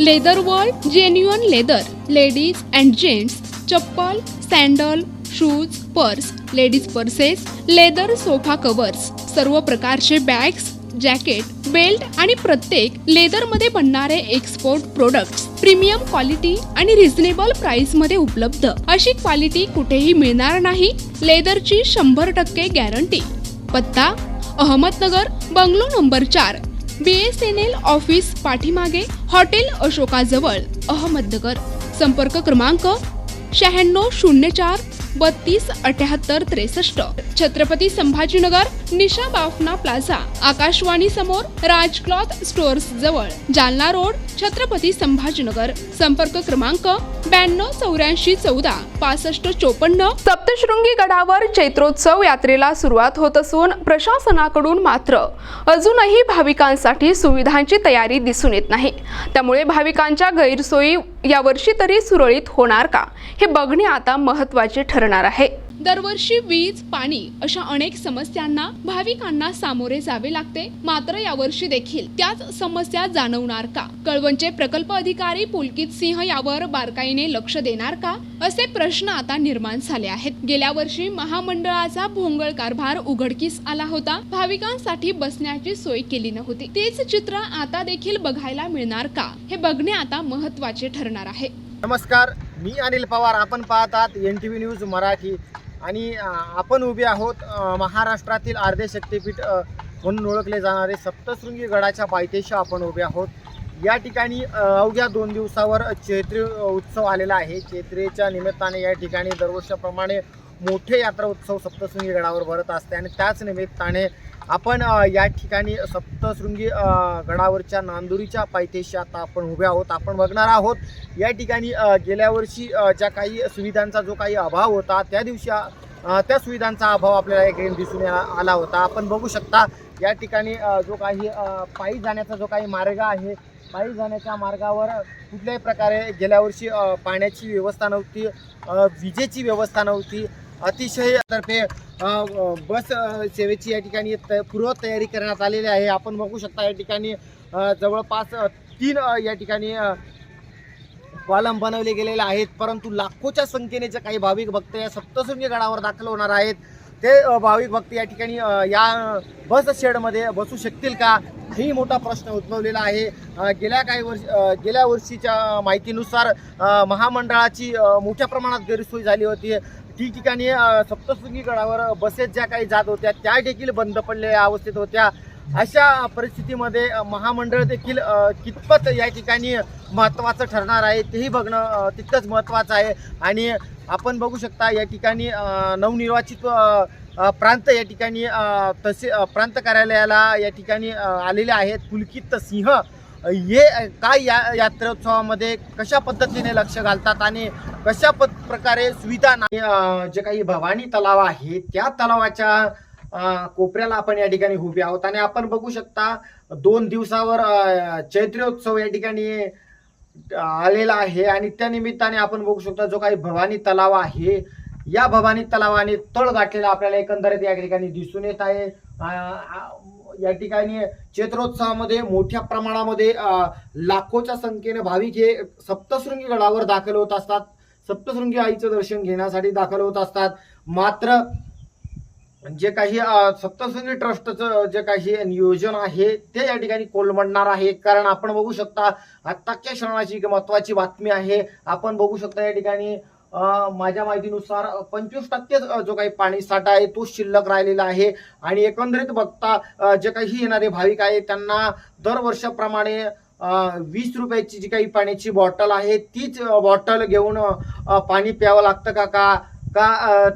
Leather world genuine leather ladies and gents chappal, sandal, shoes, purse, ladies purses, leather sofa covers, सर्व प्रकारचे bags, jacket, belt आणि प्रत्येक लेदरमध्ये बनणारे एक्सपोर्ट प्रोडक्ट्स प्रीमियम क्वालिटी आणि reasonable price मध्ये उपलब्ध. अशी क्वालिटी कुठेही मिळणार नाही. लेदरची 100% गॅरंटी. पत्ता Ahmednagar, bungalow number 4, BSNL office पाठीमागे, हॉटेल अशोकाजवळ, अहमदनगर. संपर्क क्रमांक 9604 32 78 63. छत्रपती संभाजीनगर, निशा बाफना प्लाझा, आकाशवाणी समोर, राज क्लॉथ स्टोअर्स जवळ, जालना रोड, छत्रपती संभाजीनगर. संपर्क क्रमांक 92 84 14 65 54. सप्तशृंगी गडावर चैत्रोत्सव यात्रेला सुरुवात होत असून प्रशासनाकडून मात्र अजूनही भाविकांसाठी सुविधांची तयारी दिसून येत नाही. त्यामुळे भाविकांच्या गैरसोयी यावर्षी तरी सुरळीत होणार का हे बघणे आता महत्त्वाचे ठरणार आहे. दरवर्षी वीज, पाणी अशा अनेक समस्यांना भाविकांना सामोरे जावे लागते. मात्र यावर्षी देखील त्याच समस्या जाणवणार का? कळवणचे प्रकल्प अधिकारी पुलकित सिंह यावर बारकाईने लक्ष देणार का, असे प्रश्न आता निर्माण झाले आहेत. गेल्या वर्षी महामंडळाचा भोंगळ कारभार उघडकीस आला होता. भाविकांसाठी बसण्याची सोय केली नव्हती. तेच चित्र आता देखील बघायला मिळणार का हे बघणे आता महत्त्वाचे ठरणार आहे. नमस्कार, मी अनिल पवार. आपण पाहतात NTV न्यूज मराठी आणि आपण उभे आहोत महाराष्ट्रातील अर्धे शक्तीपीठ म्हणून ओळखले जाणारे सप्तशृंगी गडाच्या पायथ्याशी आपण उभे आहोत. या ठिकाणी अवघ्या 2 दिवसावर चैत्री उत्सव आलेला आहे. चैत्रीच्या निमित्ताने या ठिकाणी दरवर्षाप्रमाणे मोठे यात्रा उत्सव सप्तशृंगी गडावर भरत असते आणि त्याच निमित्ताने आपण या ठिकाणी सप्तशृंगी गडावरच्या नांदुरीच्या पायथ्याशी आता आपण उभे आहोत. आपण बघणार आहोत या ठिकाणी गेल्या वर्षी ज्या काही सुविधांचा जो काही अभाव होता त्या दिवशी त्या सुविधांचा अभाव आपल्याला एक दिसून आला होता. आपण बघू शकता या ठिकाणी जो काही पायी जाण्याचा जो काही मार्ग आहे, पायी जाण्याच्या मार्गावर कुठल्याही प्रकारे गेल्या वर्षी पाण्याची व्यवस्था नव्हती, विजेची व्यवस्था नव्हती. अतिशय तर्फे बस सेवेची या ठिकाणी पूर्व तयारी करण्यात आलेली आहे. आपण बघू शकता या ठिकाणी जवळपास 3 या ठिकाणी कॉलम बनवले गेलेले आहेत. परंतु लाखोच्या संख्येने जे काही भाविक भक्त या सप्तशृंगी गडावर दाखल होणार आहेत ते भाविक भक्त या ठिकाणी या बस शेडमध्ये बसू शकतील का, ही मोठा प्रश्न उद्भवलेला आहे. गेल्या वर्षीच्या माहितीनुसार महामंडळाची मोठ्या प्रमाणात गैरसोय झाली होती. ठिकठिकाणी सप्तशृंगी गडावर बसेस ज्या काही जात होत्या त्या देखील बंद पडलेल्या अवस्थेत होत्या. अशा परिस्थितीमध्ये महामंडळ देखील कितपत या ठिकाणी महत्त्वाचं ठरणार आहे तेही बघणं तितकंच महत्त्वाचं आहे. आणि आपण बघू शकता या ठिकाणी नवनिर्वाचित प्रांत या ठिकाणी तसे प्रांत कार्यालयाला या ठिकाणी आलेले आहेत. पुलकित सिंह हे काय या यात्रोत्सवामध्ये कशा पद्धतीने लक्ष घालतात आणि कशा प्रकारे सुविधा जे काही भवानी तलाव आहे त्या तलावाच्या कोपऱ्याला आपण या ठिकाणी उभे आहोत. आणि आपण बघू शकता 2 दिवसावर चैत्रोत्सव या ठिकाणी आलेला आहे आणि त्या निमित्ताने आपण बघू शकता जो काही भवानी तलाव आहे या भवानी तलावाने तळ गाठलेला आपल्याला एकंदरीत या ठिकाणी दिसून येत आहे. या ठिकाणी चैत्रोत्सवामध्ये मोठ्या प्रमाणामध्ये लाखोच्या संख्येने भाविक हे सप्तशृंगी गडावर दाखल होत असतात. सप्तशृंगी आईचं दर्शन घेण्यासाठी दाखल होत असतात. मात्र जे काही सप्तशृंगी ट्रस्टचं जे काही नियोजन आहे ते या ठिकाणी कोलमडणार आहे. कारण आपण बघू शकता आत्ताच्या क्षणाची महत्वाची बातमी आहे. आपण बघू शकता या ठिकाणी माझ्या माहितीनुसार 25% जो काही पाणी साठा आहे तो शिल्लक राहिलेला आहे. आणि एकंदरीत बघता जे काही येणारे भाविक आहेत त्यांना दरवर्षाप्रमाणे 20 रुपयाची जी काही पाण्याची बॉटल आहे तीच बॉटल घेऊन पाणी प्यावं लागतं का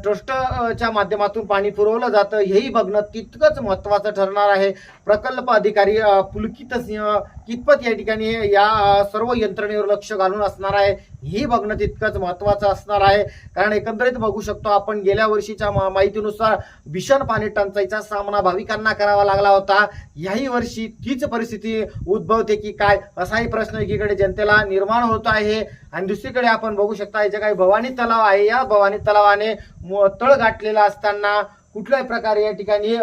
ट्रस्टच्या माध्यमातून पाणी पुरवलं जातं हेही बघणं तितकंच महत्त्वाचं ठरणार आहे. प्रकल्प अधिकारी पुलकित सिंह कितपत या ठिकाणी या सर्व यंत्रणेवर लक्ष घालून असणार आहे हे बघणं तितकंच महत्त्वाचं असणार आहे. कारण एकंदरीत बघू शकतो आपण गेल्या वर्षीच्या माहितीनुसार भीषण पाणी टंचाईचा सामना भाविकांना करावा लागला होता. याही वर्षी तीच परिस्थिती उद्भवते की काय असाही प्रश्न एकीकडे जनतेला निर्माण होत आहे. आणि दुसरीकडे आपण बघू शकता जे काही भवानी तलाव आहे या भवानी तलावाने तळ गाठलेला असताना कुठल्याही प्रकारे या ठिकाणी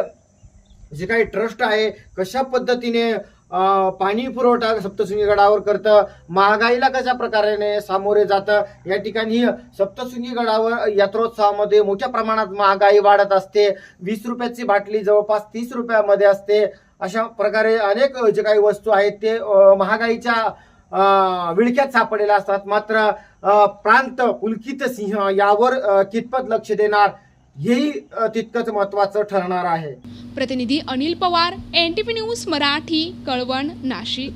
जे काही ट्रस्ट आहे कशा पद्धतीने पाणी पुरवठा सप्तशृंगी गडावर करतं, महागाईला कशा प्रकारे सामोरे जातं, या ठिकाणी सप्तशृंगी गडावर यात्रोत्सवामध्ये मोठ्या प्रमाणात महागाई वाढत असते. 20 रुपयाची बाटली जवळपास 30 रुपयामध्ये असते. अशा प्रकारे अनेक जे काही वस्तू आहेत ते महागाईच्या विळख्यात सापडलेल्या असतात. मात्र प्रांत पुलकित सिंह यावर कितपत लक्ष देणार हेही तितकंच महत्त्वाचं ठरणार आहे. प्रतिनिधी अनिल पवार, NTV न्यूज मराठी, कळवण, नाशिक.